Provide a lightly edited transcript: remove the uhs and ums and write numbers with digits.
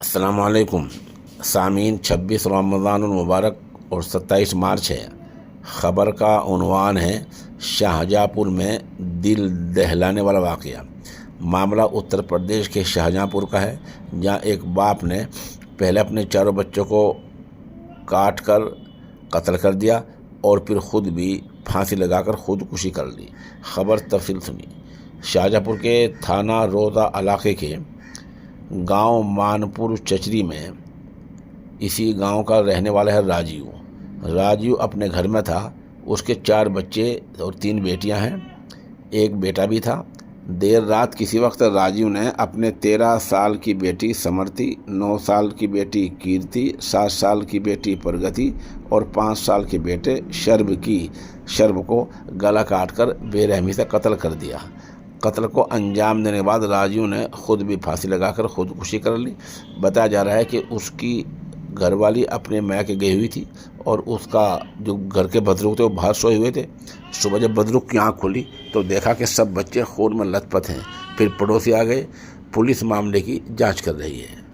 अस्सलामुअलैकुम सामीन। 26 रमज़ानुल मुबारक और 27 मार्च है। ख़बर का उन्वान है शाहजहाँपुर में दिल दहलाने वाला वाक़या। मामला उत्तर प्रदेश के शाहजहाँपुर का है, जहां एक बाप ने पहले अपने चारों बच्चों को काट कर कत्ल कर दिया और फिर ख़ुद भी फांसी लगाकर ख़ुदकुशी कर ली। ख़बर तफसील सुनी। शाहजहाँपुर के थाना रोज़ा इलाके के गांव मानपुर चचरी में इसी गांव का रहने वाला है राजू अपने घर में था। उसके 4 बच्चे और 3 बेटियां हैं, एक बेटा भी था। देर रात किसी वक्त राजू ने अपने 13 साल की बेटी समर्ति, 9 साल की बेटी कीर्ति, 7 साल की बेटी प्रगति और 5 साल के बेटे शर्ब को गला काटकर बेरहमी से कत्ल कर दिया। कत्ल को अंजाम देने के बाद राजू ने खुद भी फांसी लगाकर खुदकुशी कर ली। बताया जा रहा है कि उसकी घरवाली अपने मैके गई हुई थी और उसका जो घर के बुजुर्ग थे वो बाहर सोए हुए थे। सुबह जब बुजुर्ग की आँख खुली तो देखा कि सब बच्चे खून में लथपथ हैं। फिर पड़ोसी आ गए। पुलिस मामले की जांच कर रही है।